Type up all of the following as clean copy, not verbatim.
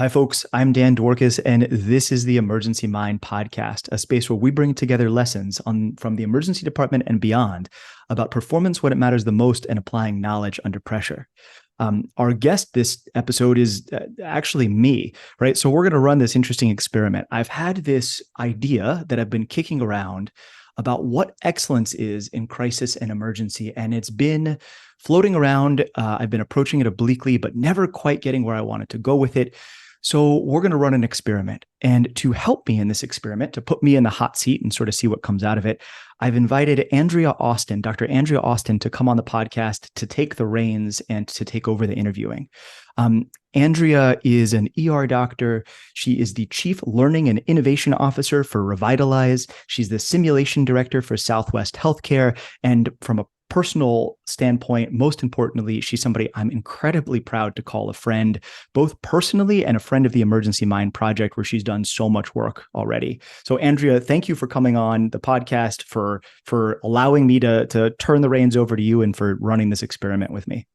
Hi, folks. I'm Dan Dworkis, and this is the Emergency Mind podcast, a space where we bring together lessons from the emergency department and beyond about performance when it matters the most and applying knowledge under pressure. Our guest this episode is actually me, right? So we're going to run this interesting experiment. I've had this idea that I've been kicking around about what excellence is in crisis and emergency, and it's been floating around. I've been approaching it obliquely, but never quite getting where I wanted to go with it. So we're going to run an experiment. And to help me in this experiment, to put me in the hot seat and sort of see what comes out of it, I've invited Andrea Austin, Dr. Andrea Austin, to come on the podcast to take the reins and to take over the interviewing. Andrea is an ER doctor. She is the Chief Learning and Innovation Officer for Revitalize. She's the Simulation Director for Southwest Healthcare. And from a personal standpoint, most importantly, she's somebody I'm incredibly proud to call a friend, both personally and a friend of the Emergency Mind Project, where she's done so much work already. So Andrea, thank you for coming on the podcast, for allowing me to turn the reins over to you and for running this experiment with me.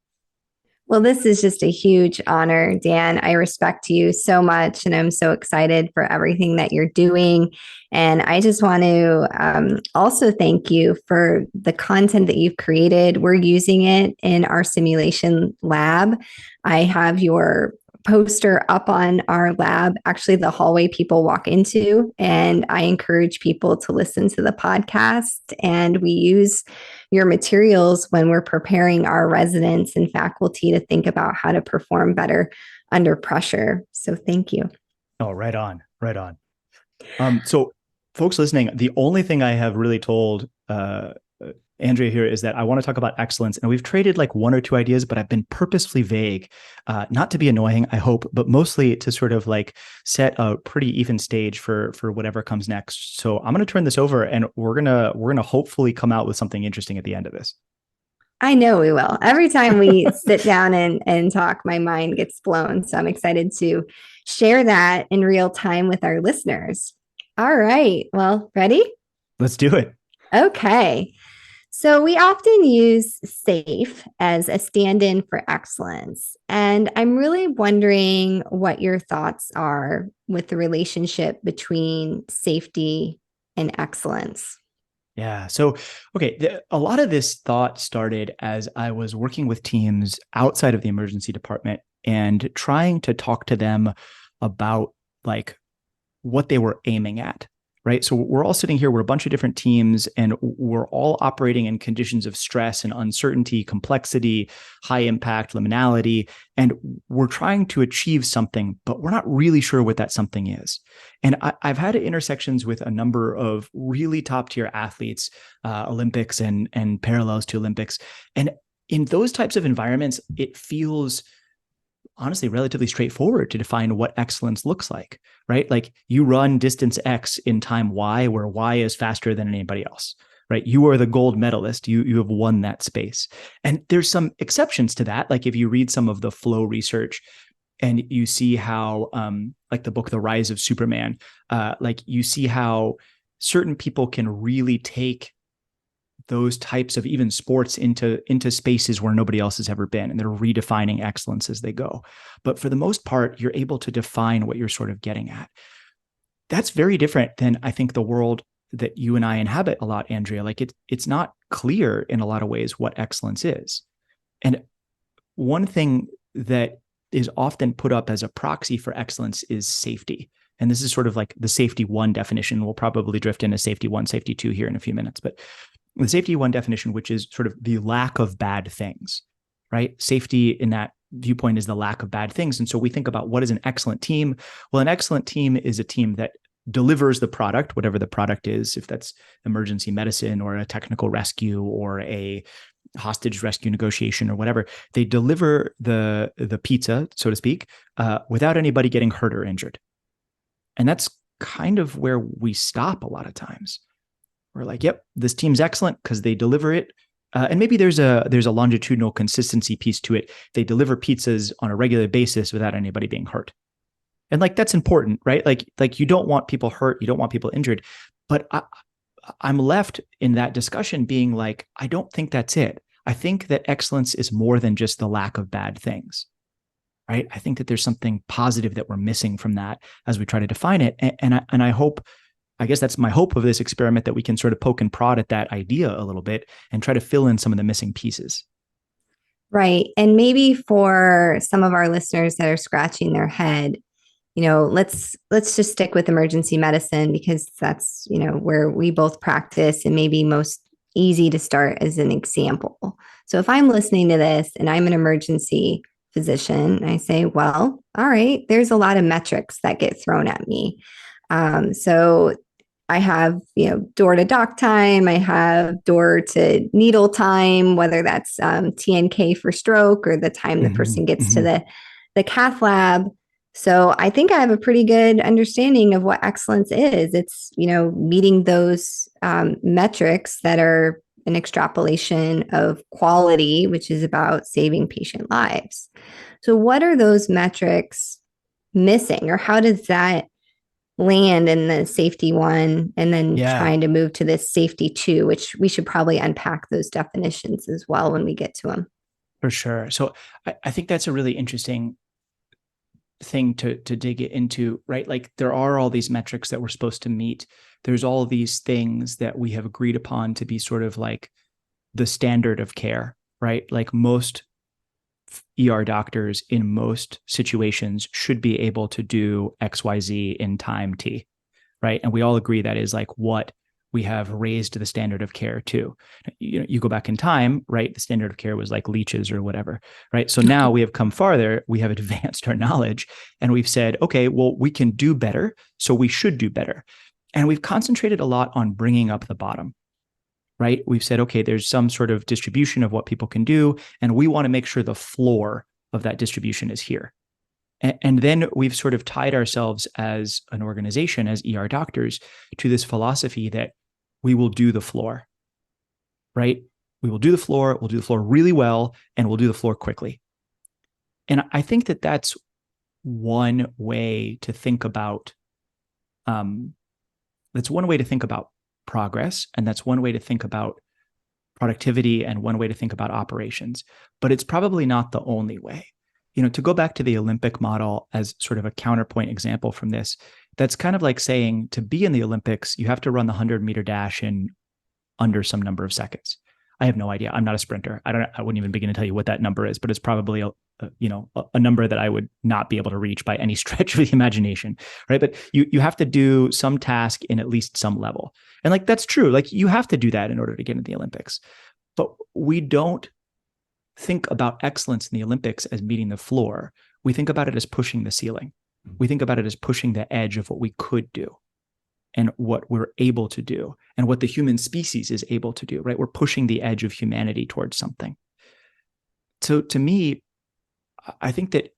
Well, this is just a huge honor, Dan. I respect you so much, and I'm so excited for everything that you're doing. And I just want to also thank you for the content that you've created. We're using it in our simulation lab. I have your poster up on our lab, actually the hallway people walk into, and I encourage people to listen to the podcast. And we use your materials when we're preparing our residents and faculty to think about how to perform better under pressure. So thank you. Oh, right on, right on. So folks listening, the only thing I have really told Andrea here is that I want to talk about excellence, and we've traded like one or two ideas, but I've been purposefully vague, not to be annoying, I hope, but mostly to sort of like set a pretty even stage for whatever comes next. So I'm going to turn this over, and we're gonna hopefully come out with something interesting at the end of this. I know we will. Every time we sit down and talk, my mind gets blown. So I'm excited to share that in real time with our listeners. All right. Well, ready? Let's do it. Okay. So we often use SAFE as a stand-in for excellence. And I'm really wondering what your thoughts are with the relationship between safety and excellence. Yeah. So, okay, a lot of this thought started as I was working with teams outside of the emergency department and trying to talk to them about like what they were aiming at. Right. So we're all sitting here, we're a bunch of different teams, and we're all operating in conditions of stress and uncertainty, complexity, high impact, liminality. And we're trying to achieve something, but we're not really sure what that something is. And I've had intersections with a number of really top tier athletes, Olympics and parallels to Olympics. And in those types of environments, it feels honestly relatively straightforward to define what excellence looks like, right? Like you run distance X in time Y, where Y is faster than anybody else, right? You are the gold medalist. You have won that space. And there's some exceptions to that. Like if you read some of the flow research and you see how, like the book, The Rise of Superman, like you see how certain people can really take those types of even sports into spaces where nobody else has ever been, and they're redefining excellence as they go. But for the most part, you're able to define what you're sort of getting at. That's very different than I think the world that you and I inhabit a lot, Andrea. Like it's not clear in a lot of ways what excellence is. And one thing that is often put up as a proxy for excellence is safety. And this is sort of like the safety one definition. We'll probably drift into safety one, safety two here in a few minutes, but the safety one definition, which is sort of the lack of bad things, right? Safety in that viewpoint is the lack of bad things. And so we think about what is an excellent team. Well, an excellent team is a team that delivers the product, whatever the product is, if that's emergency medicine or a technical rescue or a hostage rescue negotiation or whatever. They deliver the pizza, so to speak, without anybody getting hurt or injured. And that's kind of where we stop a lot of times. We're like, yep, this team's excellent because they deliver it. And maybe there's a longitudinal consistency piece to it. They deliver pizzas on a regular basis without anybody being hurt. And like, that's important, right? Like you don't want people hurt. You don't want people injured. But I'm left in that discussion being like, I don't think that's it. I think that excellence is more than just the lack of bad things. right? I think that there's something positive that we're missing from that as we try to define it. And I hope, I guess that's my hope of this experiment, that we can sort of poke and prod at that idea a little bit and try to fill in some of the missing pieces. Right. And maybe for some of our listeners that are scratching their head, let's just stick with emergency medicine because that's, where we both practice and maybe most easy to start as an example. So if I'm listening to this and I'm an emergency physician, I say, well, all right, there's a lot of metrics that get thrown at me. So I have, door to doc time. I have door to needle time, whether that's TNK for stroke or the time the Mm-hmm, person gets to mm-hmm. the cath lab. So I think I have a pretty good understanding of what excellence is. It's, meeting those metrics that are an extrapolation of quality, which is about saving patient lives. So what are those metrics missing, or how does that land in the safety one and then Yeah, trying to move to this safety two, which we should probably unpack those definitions as well when we get to them. for sure. So I think that's a really interesting thing to dig into, right? Like there are all these metrics that we're supposed to meet. There's all these things that we have agreed upon to be sort of like the standard of care, right? Like most ER doctors in most situations should be able to do XYZ in time T, right? And we all agree that is like what we have raised the standard of care to. You go back in time, right? The standard of care was like leeches or whatever, right? So now we have come farther, we have advanced our knowledge, and we've said, okay, well, we can do better, so we should do better. And we've concentrated a lot on bringing up the bottom, right? We've said, okay, there's some sort of distribution of what people can do, and we want to make sure the floor of that distribution is here. And then we've sort of tied ourselves as an organization, as ER doctors, to this philosophy that we will do the floor, right? We will do the floor, we'll do the floor really well, and we'll do the floor quickly. And I think that that's one way to think about, that's one way to think about progress, and that's one way to think about productivity, and one way to think about operations. But it's probably not the only way. To go back to the Olympic model as sort of a counterpoint example from this, that's kind of like saying to be in the Olympics, you have to run the 100-meter dash in under some number of seconds. I have no idea. I'm not a sprinter. I wouldn't even begin to tell you what that number is, but it's probably a number that I would not be able to reach by any stretch of the imagination, right? But you have to do some task in at least some level. And like, that's true. Like you have to do that in order to get into the Olympics. But we don't think about excellence in the Olympics as meeting the floor. We think about it as pushing the ceiling. We think about it as pushing the edge of what we could do and what we're able to do and what the human species is able to do, right? We're pushing the edge of humanity towards something. So to me, I think that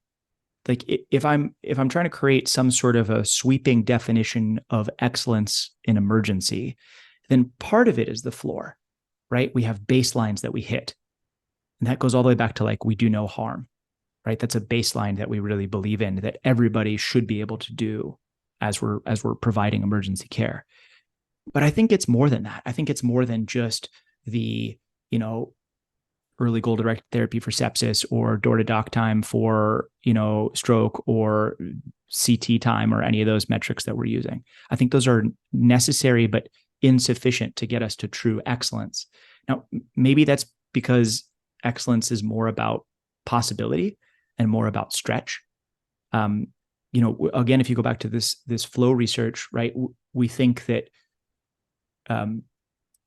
like if I'm trying to create some sort of a sweeping definition of excellence in emergency, then part of it is the floor, right? We have baselines that we hit. And that goes all the way back to like, we do no harm, right? That's a baseline that we really believe in, that everybody should be able to do as we're providing emergency care. But I think it's more than that. I think it's more than just the, early goal directed therapy for sepsis or door to doc time for, stroke or CT time or any of those metrics that we're using. I think those are necessary, but insufficient to get us to true excellence. Now, maybe that's because excellence is more about possibility and more about stretch. Again, if you go back to this flow research, right, we think that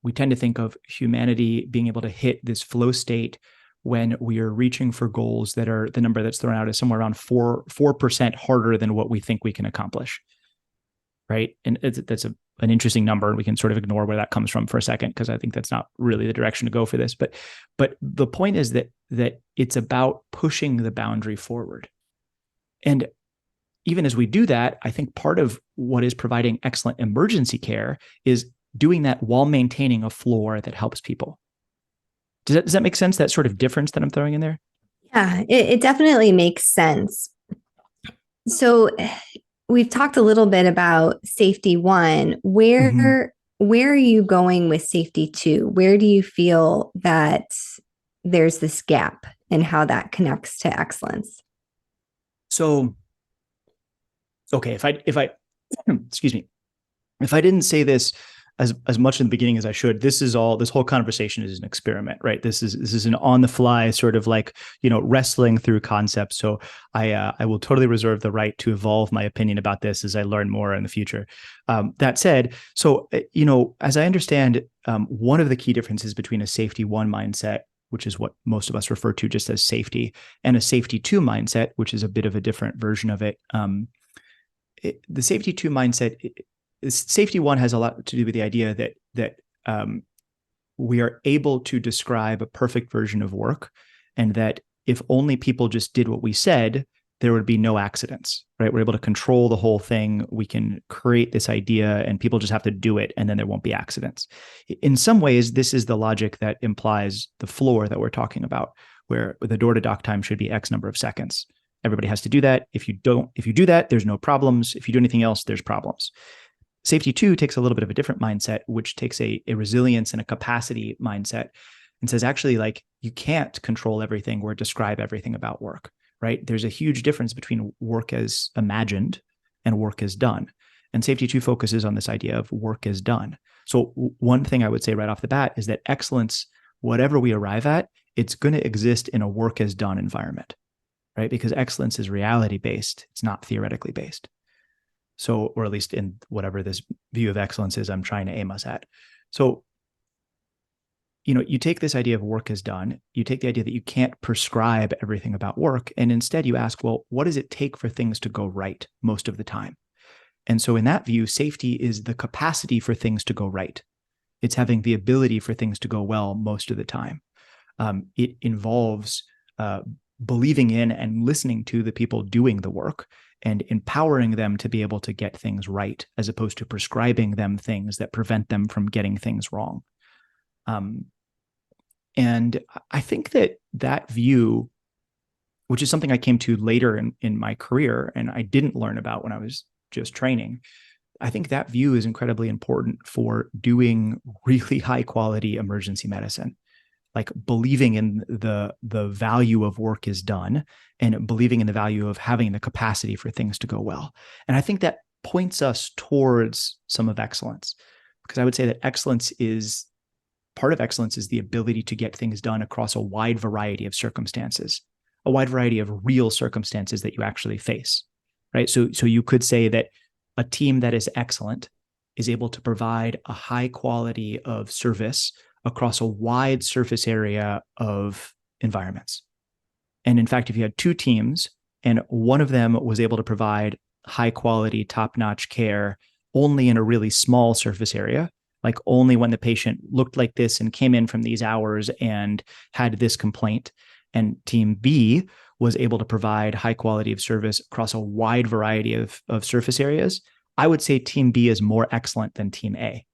we tend to think of humanity being able to hit this flow state when we are reaching for goals that are, the number that's thrown out is somewhere around 4% harder than what we think we can accomplish. Right. And that's an interesting number. And we can sort of ignore where that comes from for a second, because I think that's not really the direction to go for this. But the point is that it's about pushing the boundary forward. And even as we do that, I think part of what is providing excellent emergency care is doing that while maintaining a floor that helps people. Does that make sense? That sort of difference that I'm throwing in there? Yeah, it definitely makes sense. So we've talked a little bit about safety one. Mm-hmm. Where are you going with safety two? Where do you feel that there's this gap and how that connects to excellence? So, okay, if I excuse me, if I didn't say this as much in the beginning as I should, this whole conversation is an experiment, right? This is an on the fly sort of like, wrestling through concepts. So I will totally reserve the right to evolve my opinion about this as I learn more in the future. That said, so as I understand, one of the key differences between a safety one mindset, which is what most of us refer to just as safety, and a safety two mindset, which is a bit of a different version of it. The safety two mindset, safety one has a lot to do with the idea that we are able to describe a perfect version of work, and that if only people just did what we said, there would be no accidents, right? We're able to control the whole thing. We can create this idea and people just have to do it, and then there won't be accidents. In some ways, this is the logic that implies the floor that we're talking about, where the door to dock time should be X number of seconds. Everybody has to do that. If you do that, there's no problems. If you do anything else, there's problems. Safety two takes a little bit of a different mindset, which takes a resilience and a capacity mindset, and says, actually, like, you can't control everything or describe everything about work, right? There's a huge difference between work as imagined and work as done. And safety two focuses on this idea of work as done. So one thing I would say right off the bat is that excellence, whatever we arrive at, it's going to exist in a work as done environment, right? Because excellence is reality based. It's not theoretically based. So, or at least in whatever this view of excellence is I'm trying to aim us at. So, you take this idea of work as done, you take the idea that you can't prescribe everything about work, and instead you ask, well, what does it take for things to go right most of the time? And so in that view, safety is the capacity for things to go right. It's having the ability for things to go well most of the time. It involves believing in and listening to the people doing the work and empowering them to be able to get things right, as opposed to prescribing them things that prevent them from getting things wrong. And I think that view, which is something I came to later in my career and I didn't learn about when I was just training, I think that view is incredibly important for doing really high quality emergency medicine. Like believing in the value of work is done and believing in the value of having the capacity for things to go well. And I think that points us towards some of excellence, because I would say that part of excellence is the ability to get things done across a wide variety of circumstances, a wide variety of real circumstances that you actually face, right? So you could say that a team that is excellent is able to provide a high quality of service across a wide surface area of environments. And in fact, if you had two teams and one of them was able to provide high quality, top-notch care only in a really small surface area, like only when the patient looked like this and came in from these hours and had this complaint, and team B was able to provide high quality of service across a wide variety of surface areas, I would say team B is more excellent than team A.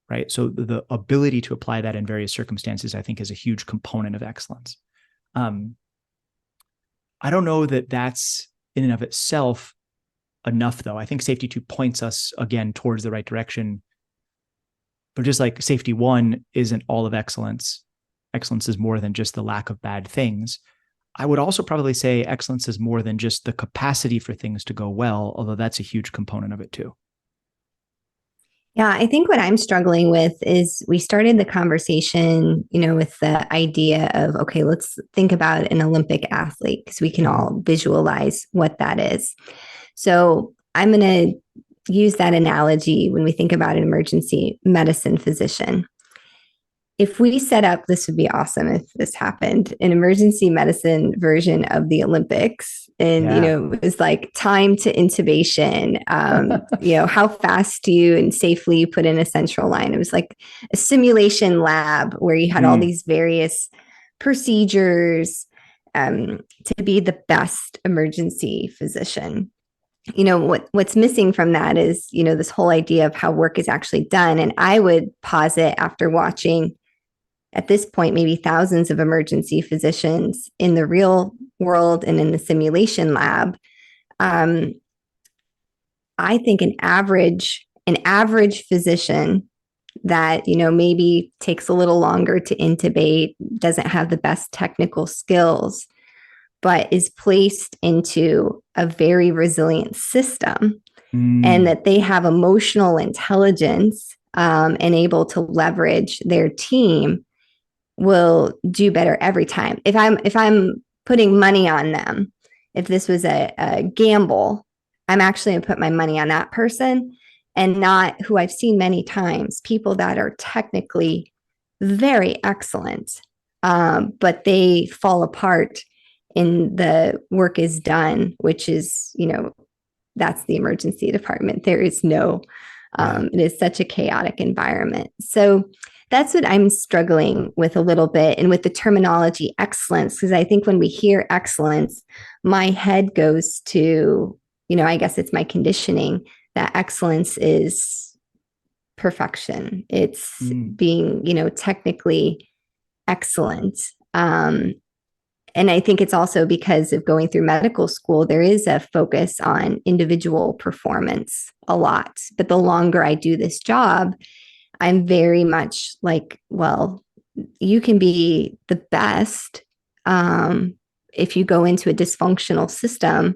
Right. So the ability to apply that in various circumstances, I think, is a huge component of excellence. I don't know that that's in and of itself enough, though. I think safety two points us again towards the right direction. But just like safety one isn't all of excellence, excellence is more than just the lack of bad things. I would also probably say excellence is more than just the capacity for things to go well, although that's a huge component of it too. Yeah, I think what I'm struggling with is we started the conversation, with the idea of, okay, let's think about an Olympic athlete because we can all visualize what that is. So I'm going to use that analogy when we think about an emergency medicine physician. If we set up, this would be awesome if this happened, an emergency medicine version of the Olympics. And, it was like time to intubation, how fast do you and safely you put in a central line. It was like a simulation lab where you had all these various procedures to be the best emergency physician. What's missing from that is, this whole idea of how work is actually done. And I would posit, after watching at this point, maybe thousands of emergency physicians in the real world and in the simulation lab, I think an average physician that, maybe takes a little longer to intubate, doesn't have the best technical skills, but is placed into a very resilient system, and Mm, that they have emotional intelligence, and able to leverage their team, will do better every time. If I'm putting money on them, if this was a gamble, I'm actually going to put my money on that person, and not who I've seen many times, people that are technically very excellent, but they fall apart in the work is done, which is, that's the emergency department. There is no, yeah. it is such a chaotic environment. So that's what I'm struggling with a little bit, and with the terminology excellence, because I think when we hear excellence, my head goes to, I guess it's my conditioning that excellence is perfection. It's Mm, being, technically excellent. And I think it's also because of going through medical school, there is a focus on individual performance a lot. But the longer I do this job, I'm very much like, well, you can be the best. If you go into a dysfunctional system,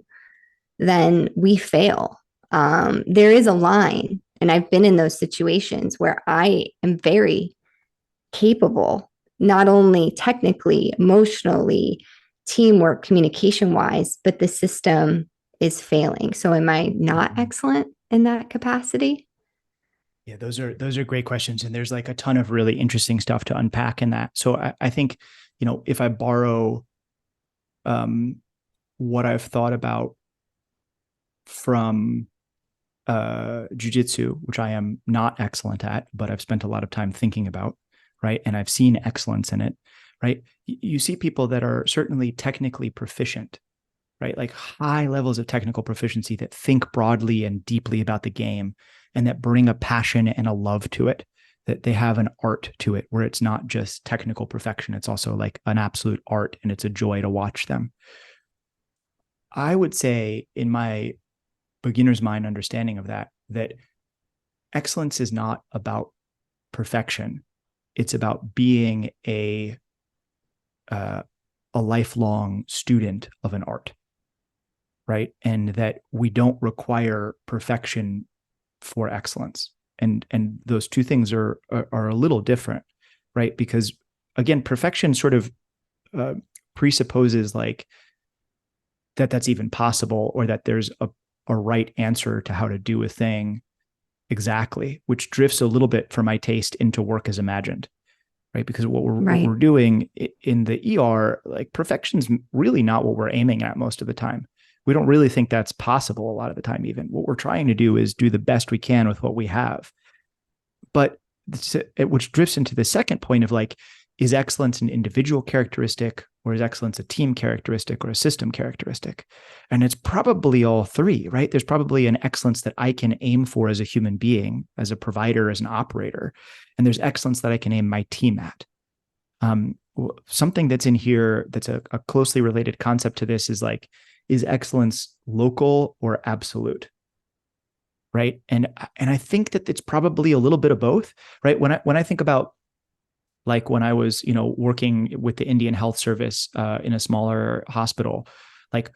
then we fail. There is a line. And I've been in those situations where I am very capable, not only technically, emotionally, teamwork, communication wise, but the system is failing. So am I not mhm. excellent in that capacity? Yeah, those are great questions, and there's like a ton of really interesting stuff to unpack in that. So I think, if I borrow um, what I've thought about from jujitsu, which I am not excellent at, but I've spent a lot of time thinking about, right? And I've seen excellence in it, right? You see people that are certainly technically proficient, right? Like high levels of technical proficiency that think broadly and deeply about the game and that bring a passion and a love to it, that they have an art to it where it's not just technical perfection. It's also like an absolute art and it's a joy to watch them. I would say, in my beginner's mind understanding of that, that excellence is not about perfection. It's about being uh, a lifelong student of an art, right? And that we don't require perfection for excellence. And those two things are a little different, right? Because again, perfection sort of uh, presupposes like that's even possible, or that there's a right answer to how to do a thing exactly, which drifts a little bit for my taste into work as imagined, right? Because what we're Right. doing in the ER, like perfection's really not what we're aiming at most of the time. We don't really think that's possible a lot of the time. Even what we're trying to do is do the best we can with what we have. But which drifts into the second point of like, is excellence an individual characteristic, or is excellence a team characteristic or a system characteristic? And it's probably all three, right? There's probably an excellence that I can aim for as a human being, as a provider, as an operator. And there's excellence that I can aim my team at. Um, Something that's in here that's a closely related concept to this is like, is excellence local or absolute? Right. And I think that it's probably a little bit of both, right? When I think about like when I was, working with the Indian Health Service in a smaller hospital, like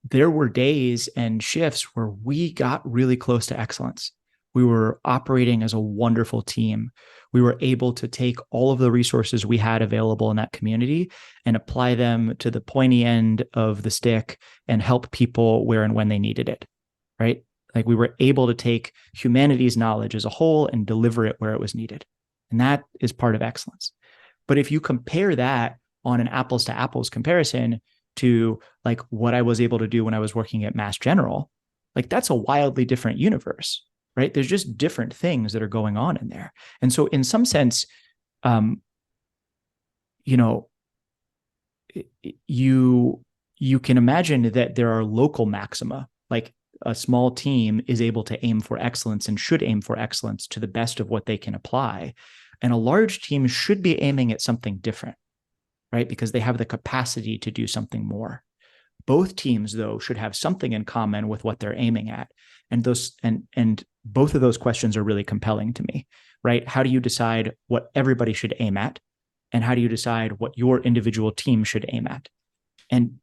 there were days and shifts where we got really close to excellence. We were operating as a wonderful team. We were able to take all of the resources we had available in that community and apply them to the pointy end of the stick and help people where and when they needed it, right? Like we were able to take humanity's knowledge as a whole and deliver it where it was needed. And that is part of excellence. But if you compare that on an apples to apples comparison to like what I was able to do when I was working at Mass General, like that's a wildly different universe, right? There's just different things that are going on in there. And so in some sense, um, you know, you you can imagine that there are local maxima, like a small team is able to aim for excellence and should aim for excellence to the best of what they can apply. And a large team should be aiming at something different, right? Because they have the capacity to do something more. Both teams, though, should have something in common with what they're aiming at. And both of those questions are really compelling to me, right? How do you decide what everybody should aim at? And how do you decide what your individual team should aim at? And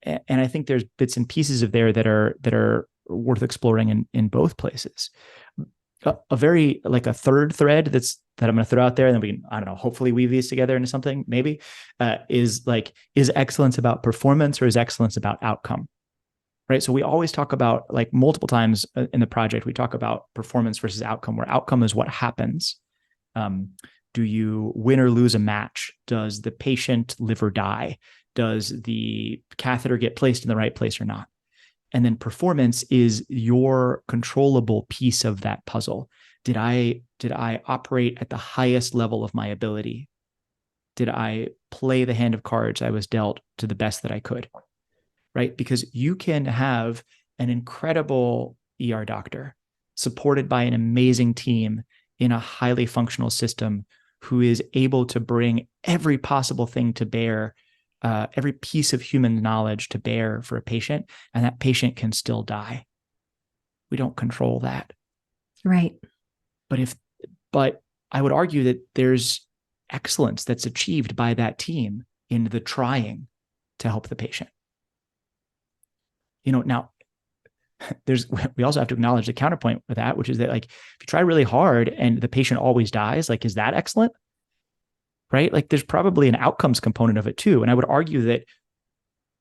And I think there's bits and pieces of there that are worth exploring in both places. A very like a third thread that I'm going to throw out there, and then we can, I don't know, hopefully weave these together into something maybe, is excellence about performance or is excellence about outcome? Right. So we always talk about, like, multiple times in the project, we talk about performance versus outcome, where outcome is what happens. Do you win or lose a match? Does the patient live or die? Does the catheter get placed in the right place or not? And then performance is your controllable piece of that puzzle. Did I operate at the highest level of my ability? Did I play the hand of cards I was dealt to the best that I could? Right? Because you can have an incredible ER doctor supported by an amazing team in a highly functional system who is able to bring every possible thing to bear, every piece of human knowledge to bear for a patient, and that patient can still die. We don't control that. Right. But I would argue that there's excellence that's achieved by that team in the trying to help the patient. Now we also have to acknowledge the counterpoint with that, which is that, like, if you try really hard and the patient always dies, like, is that excellent? Right? Like, there's probably an outcomes component of it too. And I would argue that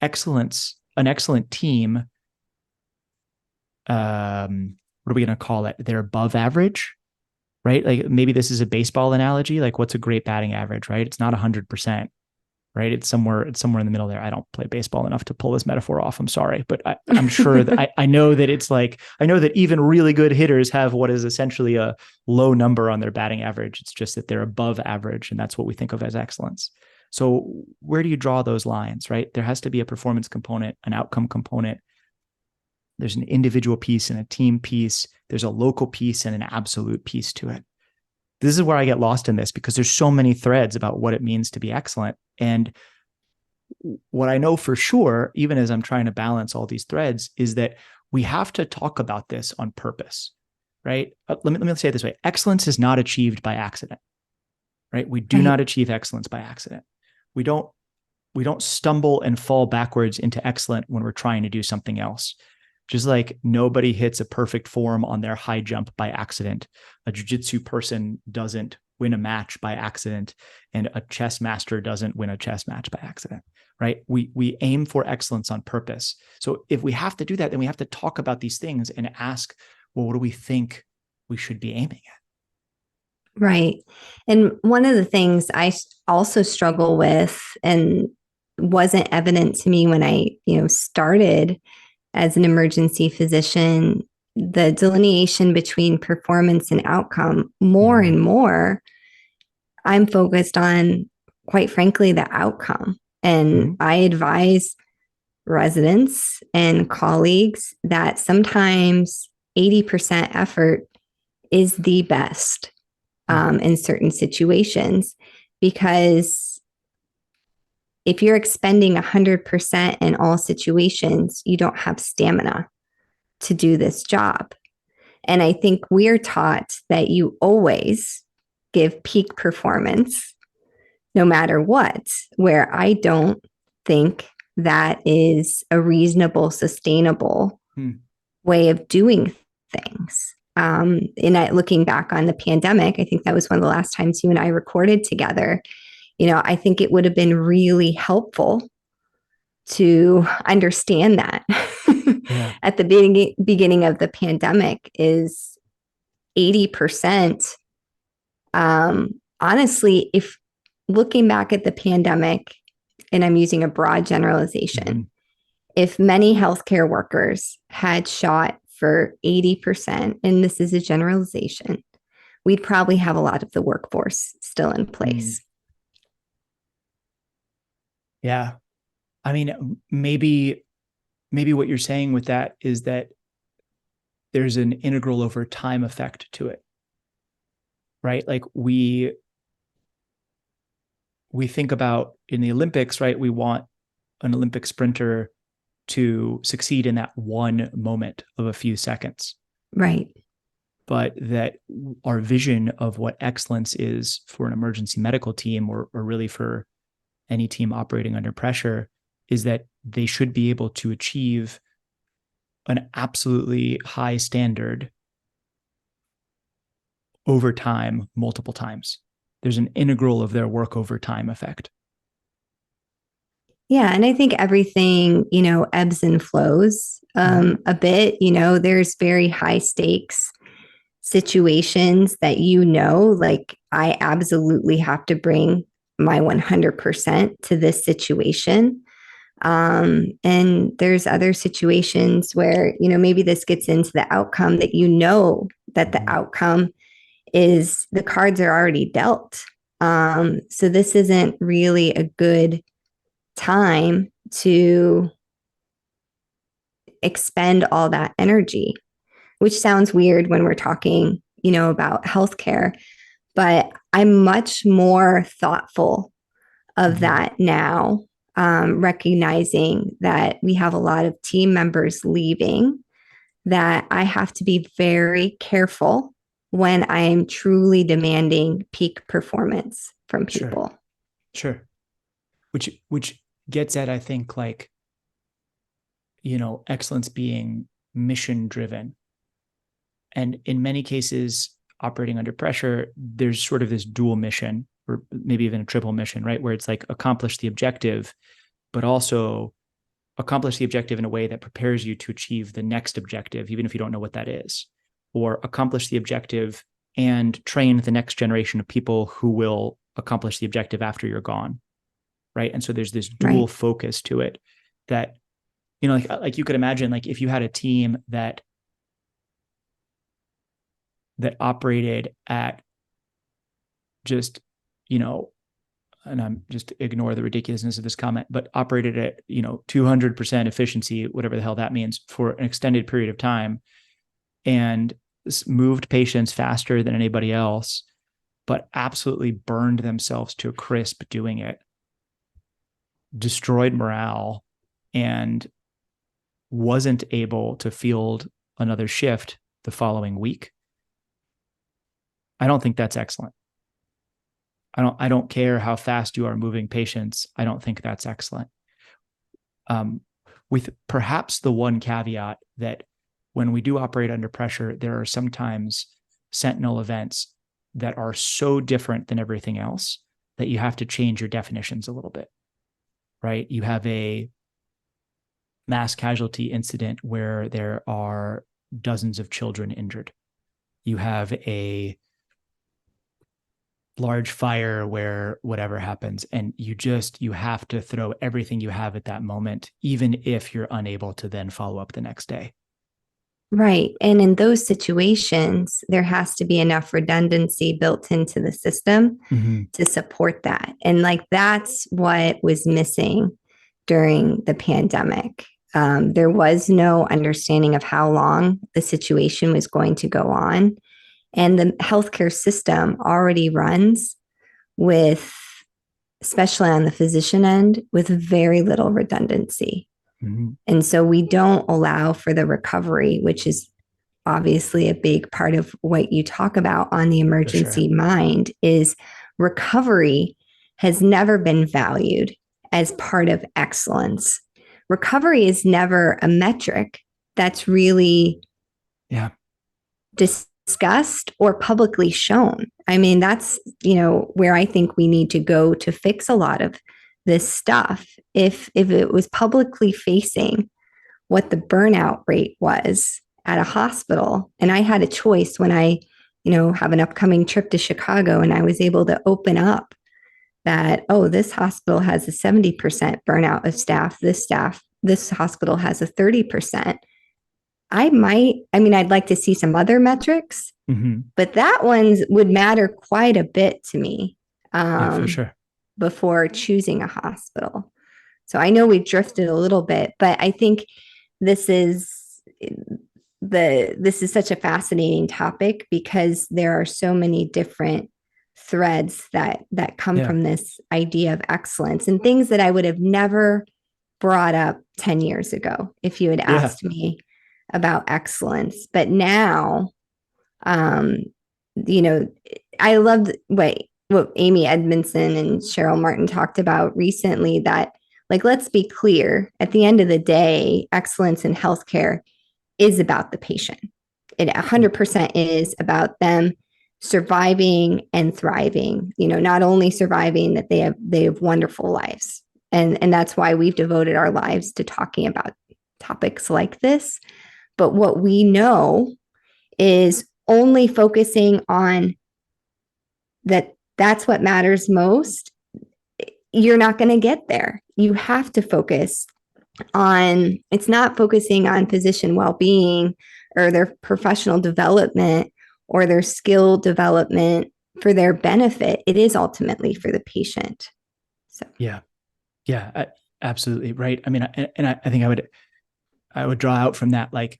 an excellent team, what are we going to call it? They're above average, right? Like, maybe this is a baseball analogy. Like, what's a great batting average, right? It's not 100%. Right. It's somewhere in the middle there. I don't play baseball enough to pull this metaphor off. I'm sorry, but I'm sure that I know that it's like, I know that even really good hitters have what is essentially a low number on their batting average. It's just that they're above average, and that's what we think of as excellence. So where do you draw those lines, right? There has to be a performance component, an outcome component. There's an individual piece and a team piece. There's a local piece and an absolute piece to it. This is where I get lost in this, because there's so many threads about what it means to be excellent. And what I know for sure, even as I'm trying to balance all these threads, is that we have to talk about this on purpose, right? Let me say it this way. Excellence is not achieved by accident, right? We do not achieve excellence by accident. We don't stumble and fall backwards into excellent when we're trying to do something else. Just like nobody hits a perfect form on their high jump by accident. A jiu-jitsu person doesn't win a match by accident, and a chess master doesn't win a chess match by accident, right? We aim for excellence on purpose. So if we have to do that, then we have to talk about these things and ask, well, what do we think we should be aiming at? Right. And one of the things I also struggle with, and wasn't evident to me when I, started as an emergency physician, the delineation between performance and outcome, more and more, I'm focused on, quite frankly, the outcome. And I advise residents and colleagues that sometimes 80% effort is the best in certain situations, because if you're expending 100% in all situations, you don't have stamina to do this job. And I think we're taught that you always give peak performance no matter what, where I don't think that is a reasonable, sustainable way of doing things. Looking back on the pandemic, I think that was one of the last times you and I recorded together. I think it would have been really helpful to understand that at the beginning of the pandemic is 80%. Honestly, if looking back at the pandemic, and I'm using a broad generalization, if many healthcare workers had shot for 80%, and this is a generalization, we'd probably have a lot of the workforce still in place. Yeah. I mean, maybe what you're saying with that is that there's an integral over time effect to it, right? Like we think about in the Olympics, right? We want an Olympic sprinter to succeed in that one moment of a few seconds. Right. But that our vision of what excellence is for an emergency medical team, or really for any team operating under pressure, is that they should be able to achieve an absolutely high standard over time, multiple times. There's an integral of their work over time effect. Yeah. And I think everything, ebbs and flows a bit. There's very high stakes situations that, like I absolutely have to bring my 100% to this situation. And there's other situations where, maybe this gets into the outcome that that the outcome is the cards are already dealt. So this isn't really a good time to expend all that energy, which sounds weird when we're talking, about healthcare, but I'm much more thoughtful of that now, recognizing that we have a lot of team members leaving, that I have to be very careful when I'm truly demanding peak performance from people. Sure. Which gets at, I think, like, excellence being mission driven. And in many cases, operating under pressure, there's sort of this dual mission, or maybe even a triple mission, right? Where it's like accomplish the objective, but also accomplish the objective in a way that prepares you to achieve the next objective, even if you don't know what that is, or accomplish the objective and train the next generation of people who will accomplish the objective after you're gone. Right. And so there's this dual focus to it that, like you could imagine, like if you had a team that operated at just, and I'm just ignore the ridiculousness of this comment, but operated at, 200% efficiency, whatever the hell that means, for an extended period of time, and moved patients faster than anybody else, but absolutely burned themselves to a crisp doing it, destroyed morale, and wasn't able to field another shift the following week. I don't think that's excellent. I don't care how fast you are moving patients. I don't think that's excellent. With perhaps the one caveat that when we do operate under pressure, there are sometimes sentinel events that are so different than everything else that you have to change your definitions a little bit, right? You have a mass casualty incident where there are dozens of children injured. You have a large fire where whatever happens, and you have to throw everything you have at that moment, even if you're unable to then follow up the next day. Right. And in those situations, there has to be enough redundancy built into the system to support that. And like that's what was missing during the pandemic. There was no understanding of how long the situation was going to go on. And the healthcare system already runs with, especially on the physician end, with very little redundancy. And so we don't allow for the recovery, which is obviously a big part of what you talk about on the emergency mind. Is recovery has never been valued as part of excellence. Recovery is never a metric that's really discussed or publicly shown. I mean, that's, where I think we need to go to fix a lot of this stuff. If it was publicly facing what the burnout rate was at a hospital, and I had a choice when I, have an upcoming trip to Chicago, and I was able to open up that, oh, this hospital has a 70% burnout of staff. This hospital has a 30%. I'd like to see some other metrics, but that one would matter quite a bit to me. For sure. Before choosing a hospital. So I know we've drifted a little bit, but I think this is such a fascinating topic because there are so many different threads that come from this idea of excellence, and things that I would have never brought up 10 years ago if you had asked me about excellence. But now, I loved what Amy Edmondson and Cheryl Martin talked about recently, that Like, let's be clear, at the end of the day, excellence in healthcare is about the patient. It 100% is about them surviving and thriving, not only surviving, that they have wonderful lives. And that's why we've devoted our lives to talking about topics like this. But what we know is only focusing on that's what matters most. You're not going to get there. You have to focus on, it's not focusing on physician well-being or their professional development or their skill development for their benefit. It is ultimately for the patient. So yeah, absolutely right. I mean, and I think I would draw out from that, like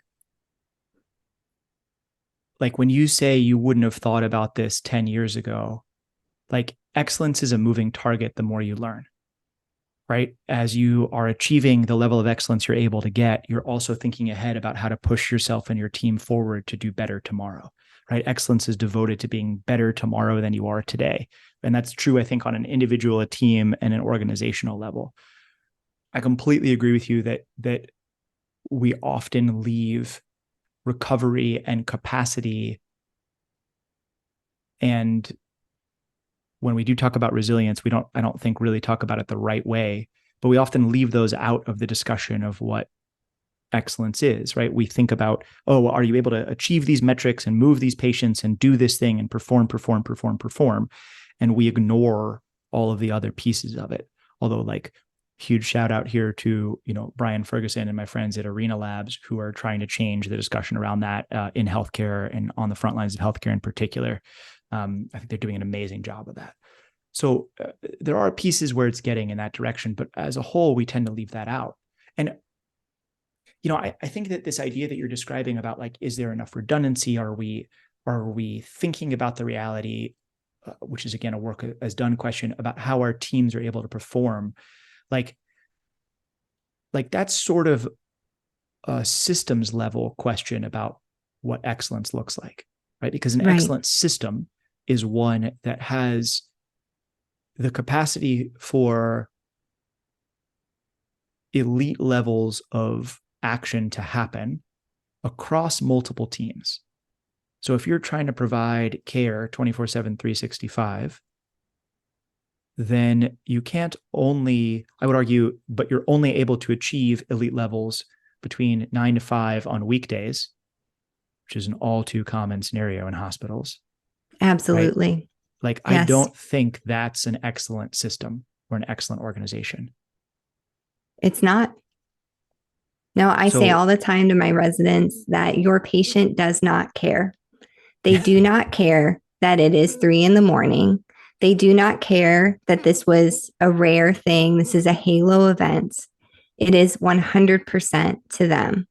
when you say you wouldn't have thought about this 10 years ago, like excellence is a moving target the more you learn, right? As you are achieving the level of excellence you're able to get, you're also thinking ahead about how to push yourself and your team forward to do better tomorrow, right? Excellence is devoted to being better tomorrow than you are today. And that's true, I think, on an individual, a team, and an organizational level. I completely agree with you that we often leave recovery and capacity, and when we do talk about resilience, I don't think really talk about it the right way, but we often leave those out of the discussion of what excellence is, right? We think about, oh, are you able to achieve these metrics and move these patients and do this thing and perform. And we ignore all of the other pieces of it. Although, like, huge shout out here to, Brian Ferguson and my friends at Arena Labs, who are trying to change the discussion around that in healthcare and on the front lines of healthcare in particular. I think they're doing an amazing job of that. So there are pieces where it's getting in that direction, but as a whole, we tend to leave that out. And, I think that this idea that you're describing about, like, is there enough redundancy? Are we thinking about the reality, which is, again, a work as done question about how our teams are able to perform? Like that's sort of a systems level question about what excellence looks like, right? Because an right. excellent system is one that has the capacity for elite levels of action to happen across multiple teams. So if you're trying to provide care 24/7, 365, then you can't only, I would argue, but you're only able to achieve elite levels between 9 to 5 on weekdays, which is an all too common scenario in hospitals. Absolutely. Right? Like, I Yes. don't think that's an excellent system or an excellent organization. It's not. No, I say So all the time to my residents that your patient does not care. They do not care that it is 3 a.m. They do not care that this was a rare thing. This is a halo event. It is 100% to them.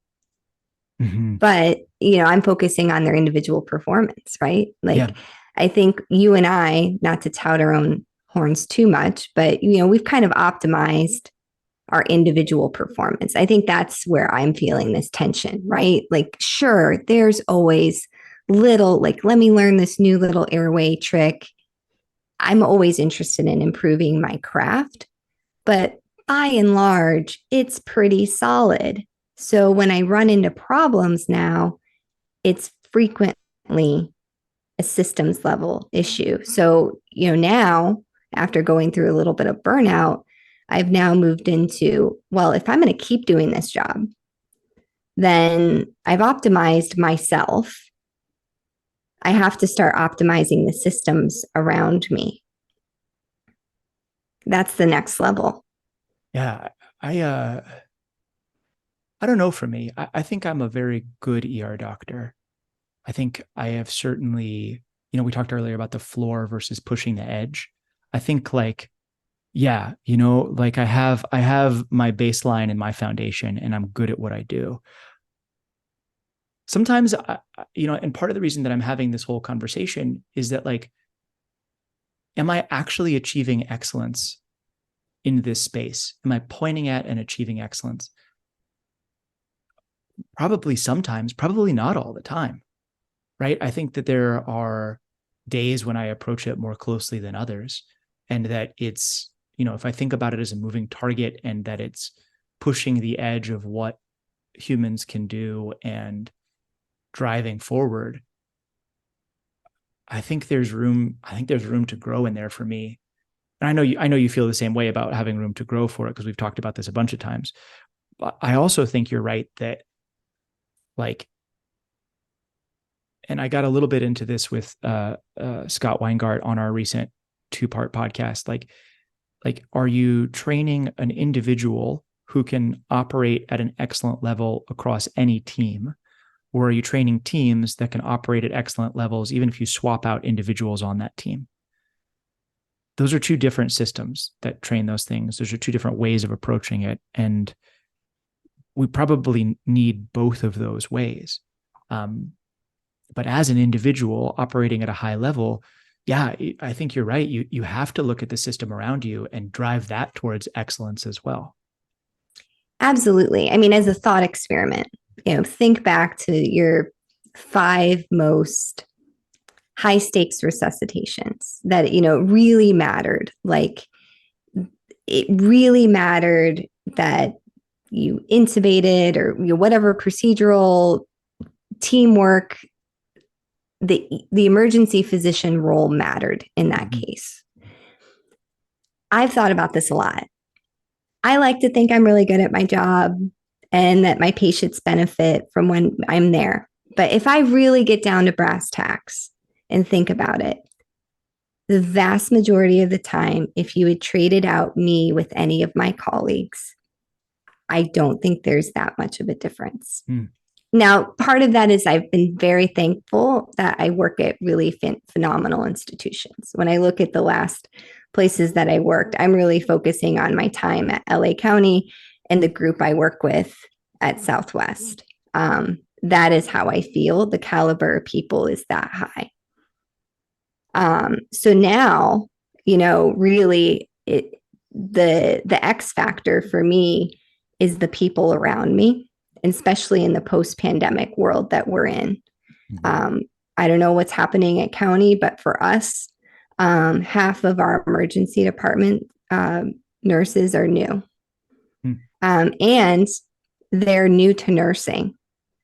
mm-hmm. But, I'm focusing on their individual performance, right? Like, Yeah. I think you and I, not to tout our own horns too much, but, we've kind of optimized our individual performance. I think that's where I'm feeling this tension, right? Like, sure, there's always little, like, let me learn this new little airway trick. I'm always interested in improving my craft, but by and large, it's pretty solid. So when I run into problems now, it's frequently a systems level issue. So, now after going through a little bit of burnout, I've now moved into, well, if I'm going to keep doing this job, then I've optimized myself. I have to start optimizing the systems around me. That's the next level. Yeah. I don't know, for me. I think I'm a very good ER doctor. I think I have certainly, we talked earlier about the floor versus pushing the edge. I think, like, yeah, like I have my baseline and my foundation, and I'm good at what I do. Sometimes, and part of the reason that I'm having this whole conversation is that, like, am I actually achieving excellence in this space? Am I pointing at and achieving excellence? Probably sometimes, probably not all the time, right? I think that there are days when I approach it more closely than others, and that it's, if I think about it as a moving target and that it's pushing the edge of what humans can do and driving forward, I think there's room to grow in there for me. And I know you feel the same way about having room to grow for it, because we've talked about this a bunch of times. But I also think you're right that, like, and I got a little bit into this with Scott Weingart on our recent 2-part podcast. Like, are you training an individual who can operate at an excellent level across any team? Or are you training teams that can operate at excellent levels, even if you swap out individuals on that team? Those are two different systems that train those things. Those are two different ways of approaching it. And we probably need both of those ways. But as an individual operating at a high level, yeah, I think you're right. You have to look at the system around you and drive that towards excellence as well. Absolutely. I mean, as a thought experiment, think back to your 5 most high stakes resuscitations that, really mattered. Like, it really mattered that you intubated, or whatever procedural teamwork, the emergency physician role mattered in that case. I've thought about this a lot. I like to think I'm really good at my job and that my patients benefit from when I'm there. But if I really get down to brass tacks and think about it, the vast majority of the time, if you had traded out me with any of my colleagues, I don't think there's that much of a difference. Now, part of that is I've been very thankful that I work at really phenomenal institutions. When I look at the last places that I worked, I'm really focusing on my time at LA County and the group I work with at Southwest. That is how I feel. The caliber of people is that high. So now, really the X factor for me is the people around me, especially in the post-pandemic world that we're in. I don't know what's happening at county, but for us, half of our emergency department nurses are new. And they're new to nursing.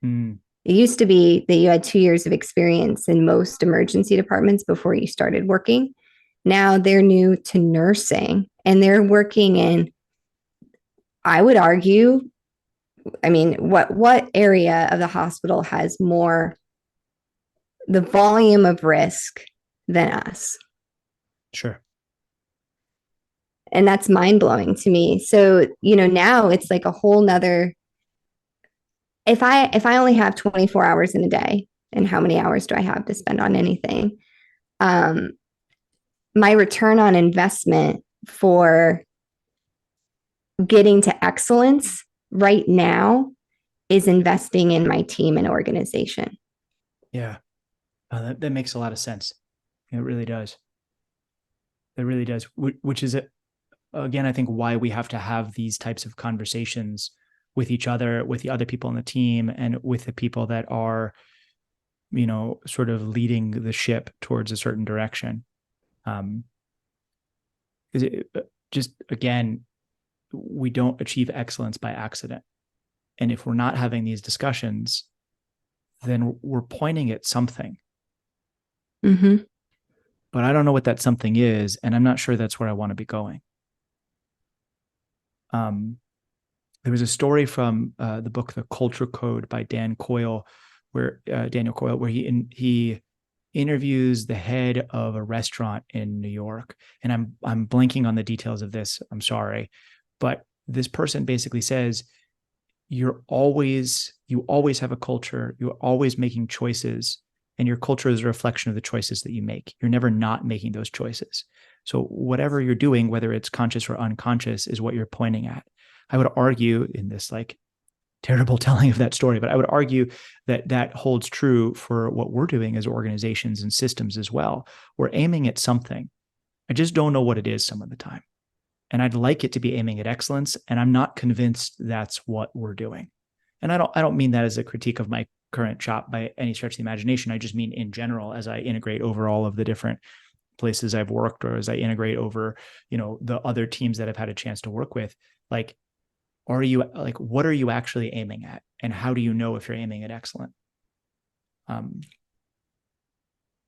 It used to be that you had 2 years of experience in most emergency departments before you started working. Now they're new to nursing, and they're working in, I would argue, I mean, what area of the hospital has more the volume of risk than us? Sure. And that's mind-blowing to me. So, now it's like a whole nother, if I only have 24 hours in a day, and how many hours do I have to spend on anything? My return on investment for getting to excellence right now is investing in my team and organization. Yeah. That makes a lot of sense. It really does. It really does. Which is, again, I think why we have to have these types of conversations with each other, with the other people on the team, and with the people that are, sort of leading the ship towards a certain direction. Just, again, we don't achieve excellence by accident. And if we're not having these discussions, then we're pointing at something. But I don't know what that something is, and I'm not sure that's where I want to be going. There was a story from the book The Culture Code by Daniel Coyle, where he interviews the head of a restaurant in New York, and I'm blanking on the details of this. I'm sorry, but this person basically says, you always have a culture. You're always making choices, and your culture is a reflection of the choices that you make. You're never not making those choices. So whatever you're doing, whether it's conscious or unconscious, is what you're pointing at. I would argue, in this like terrible telling of that story, but I would argue that that holds true for what we're doing as organizations and systems as well. We're aiming at something. I just don't know what it is some of the time. And I'd like it to be aiming at excellence. And I'm not convinced that's what we're doing. And I don't mean that as a critique of my current shop by any stretch of the imagination. I just mean in general, as I integrate over all of the different places I've worked, or as I integrate over, the other teams that I've had a chance to work with, like, what are you actually aiming at? And how do you know if you're aiming at excellent?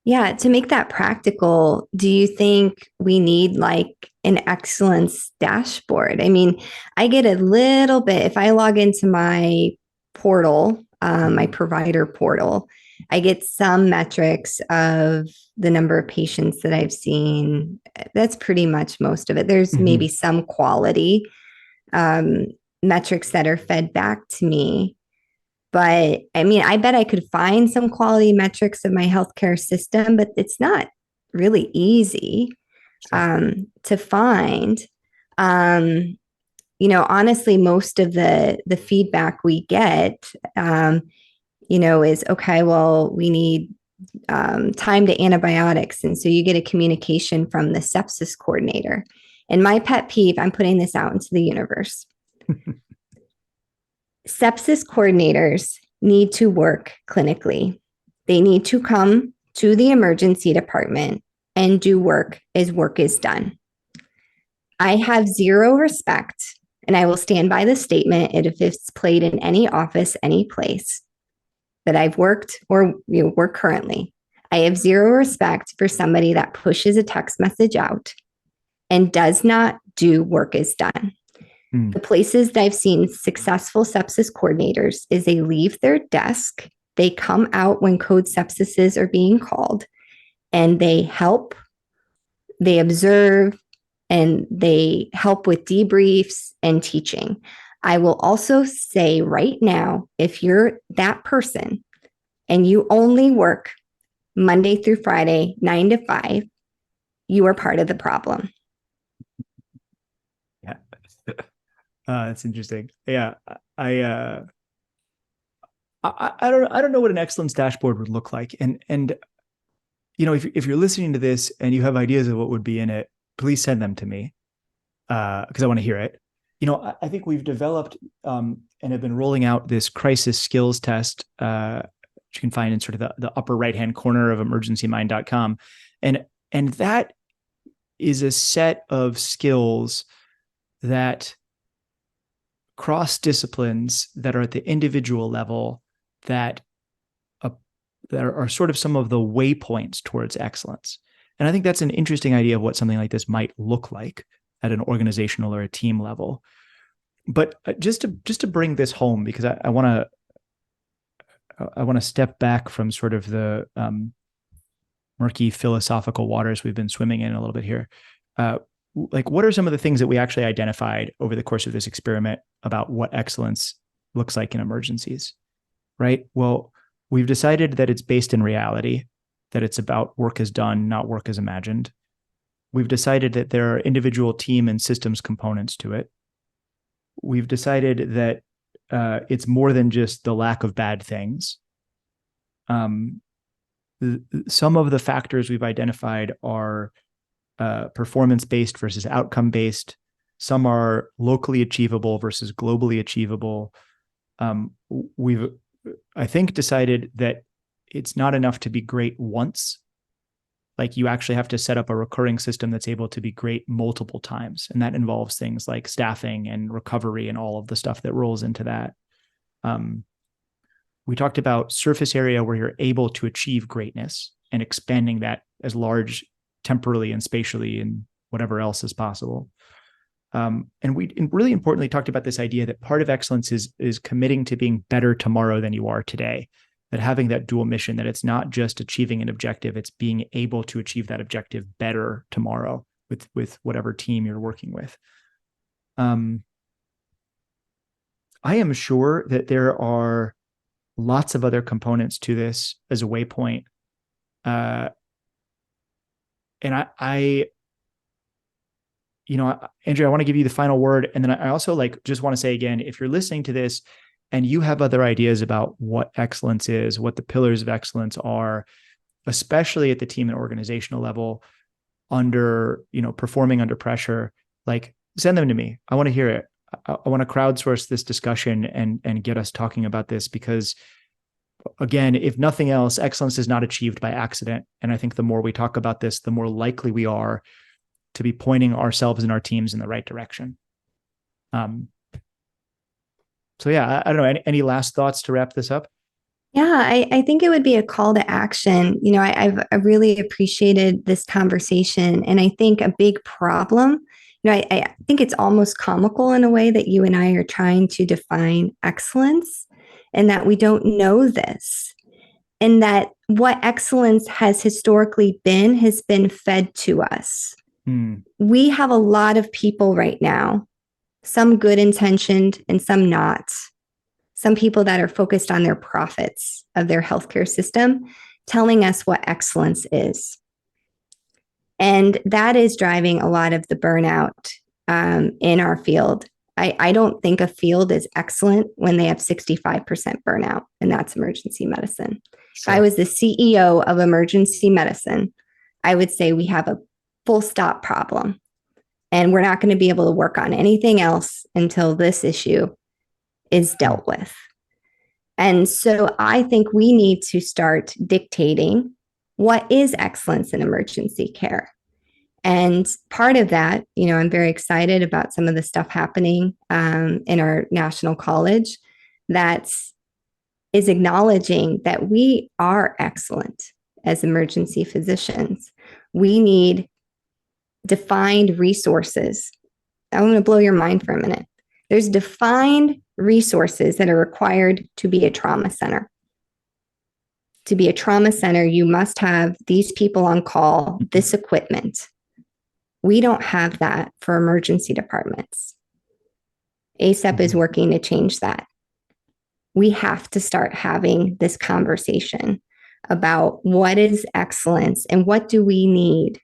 Yeah, to make that practical, do you think we need like an excellence dashboard? I mean, I get a little bit, if I log into my portal, my provider portal, I get some metrics of the number of patients that I've seen. That's pretty much most of it. There's maybe some quality um, metrics that are fed back to me. But I mean, I bet I could find some quality metrics of my healthcare system, but it's not really easy to find. Honestly, most of the feedback we get, is okay. Well, we need time to antibiotics, and so you get a communication from the sepsis coordinator. And my pet peeve, I'm putting this out into the universe. Sepsis coordinators need to work clinically. They need to come to the emergency department and do work as work is done. I have zero respect, and I will stand by the statement if it's played in any office, any place that I've worked or work currently. I have zero respect for somebody that pushes a text message out and does not do work as done. The places that I've seen successful sepsis coordinators is they leave their desk, they come out when code sepsises are being called, and they help, they observe, and they help with debriefs and teaching. I will also say right now, if you're that person and you only work Monday through Friday, 9 to 5, you are part of the problem. Yeah. That's interesting. Yeah. I don't know what an excellence dashboard would look like. And if you're listening to this and you have ideas of what would be in it, please send them to me. Because I want to hear it. I think we've developed and have been rolling out this crisis skills test, which you can find in sort of the upper right-hand corner of emergencymind.com. And that is a set of skills that cross disciplines, that are at the individual level, that are sort of some of the waypoints towards excellence. And I think that's an interesting idea of what something like this might look like at an organizational or a team level. But just to bring this home, because I want to step back from sort of the murky philosophical waters we've been swimming in a little bit here. Like, what are some of the things that we actually identified over the course of this experiment about what excellence looks like in emergencies, right? Well, we've decided that it's based in reality, that it's about work as done, not work as imagined. We've decided that there are individual team and systems components to it. We've decided that it's more than just the lack of bad things. Some of the factors we've identified are performance-based versus outcome-based. Some are locally achievable versus globally achievable. We've, I think, decided that it's not enough to be great once. Like, you actually have to set up a recurring system that's able to be great multiple times. And that involves things like staffing and recovery and all of the stuff that rolls into that. We talked about surface area where you're able to achieve greatness and expanding that as large temporally and spatially and whatever else is possible. And we really importantly talked about this idea that part of excellence is committing to being better tomorrow than you are today, that having that dual mission, that it's not just achieving an objective, it's being able to achieve that objective better tomorrow with whatever team you're working with. I am sure that there are lots of other components to this as a waypoint. And Andrea, I want to give you the final word. And then I also just want to say again, if you're listening to this and you have other ideas about what excellence is, what the pillars of excellence are, especially at the team and organizational level, performing under pressure, send them to me. I want to hear it. I want to crowdsource this discussion and get us talking about this, because again, if nothing else, excellence is not achieved by accident. And I think the more we talk about this, the more likely we are to be pointing ourselves and our teams in the right direction. So yeah, I don't know. Any last thoughts to wrap this up? Yeah, I think it would be a call to action. I really appreciated this conversation. And I think a big problem, I think it's almost comical in a way that you and I are trying to define excellence and that we don't know this. And that what excellence has historically been has been fed to us. We have a lot of people right now, some good intentioned and some not. Some people that are focused on their profits of their healthcare system, telling us what excellence is. And that is driving a lot of the burnout in our field. I don't think a field is excellent when they have 65% burnout, and that's emergency medicine. Sure. If I was the CEO of emergency medicine, I would say we have a full stop problem, and we're not going to be able to work on anything else until this issue is dealt with. And so I think we need to start dictating what is excellence in emergency care. And part of that, I'm very excited about some of the stuff happening in our national college that is acknowledging that we are excellent as emergency physicians. We need defined resources. I'm going to blow your mind for a minute. There's defined resources that are required to be a trauma center. To be a trauma center, you must have these people on call, this equipment. We don't have that for emergency departments. ACEP is working to change that. We have to start having this conversation about what is excellence and what do we need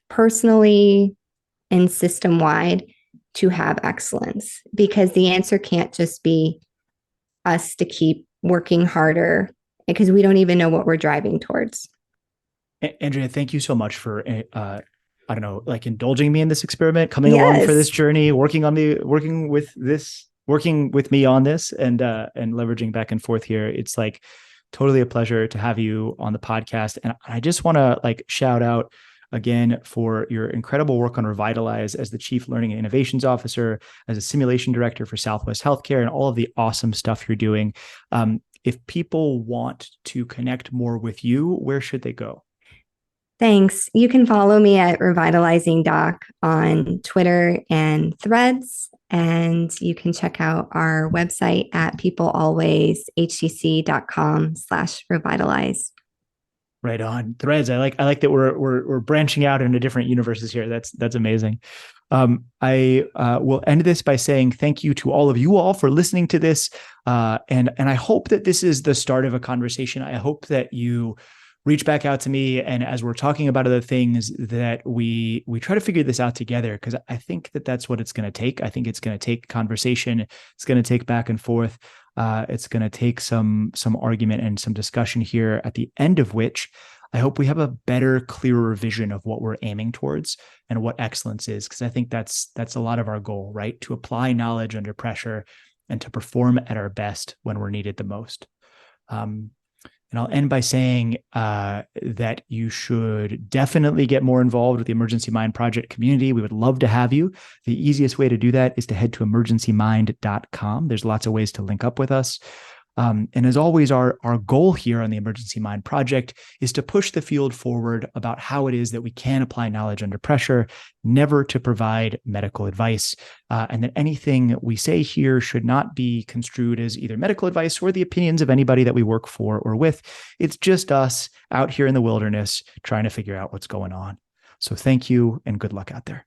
personally and system-wide to have excellence, because the answer can't just be us to keep working harder because we don't even know what we're driving towards. Andrea, thank you so much for, indulging me in this experiment, coming along for this journey, working with me on this and leveraging back and forth here. It's like totally a pleasure to have you on the podcast. And I just want to shout out again for your incredible work on Revitalize as the Chief Learning and Innovations Officer, as a simulation director for Southwest Healthcare, and all of the awesome stuff you're doing. If people want to connect more with you, where should they go? Thanks. You can follow me at Revitalizing Doc on Twitter and Threads. And you can check out our website at peoplealwayshtc.com/revitalize. Right on. Threads. I like that we're branching out into different universes here. That's amazing. I will end this by saying thank you to all of you all for listening to this. And I hope that this is the start of a conversation. I hope that you reach back out to me, and as we're talking about other things, that we try to figure this out together, because I think that that's what it's going to take. I think it's going to take conversation. It's going to take back and forth. It's going to take some argument and some discussion here, at the end of which I hope we have a better, clearer vision of what we're aiming towards and what excellence is, because I think that's a lot of our goal, right? To apply knowledge under pressure and to perform at our best when we're needed the most. And I'll end by saying that you should definitely get more involved with the Emergency Mind Project community. We would love to have you. The easiest way to do that is to head to emergencymind.com. There's lots of ways to link up with us. And as always, our goal here on the Emergency Mind Project is to push the field forward about how it is that we can apply knowledge under pressure, never to provide medical advice, and that anything we say here should not be construed as either medical advice or the opinions of anybody that we work for or with. It's just us out here in the wilderness trying to figure out what's going on. So thank you and good luck out there.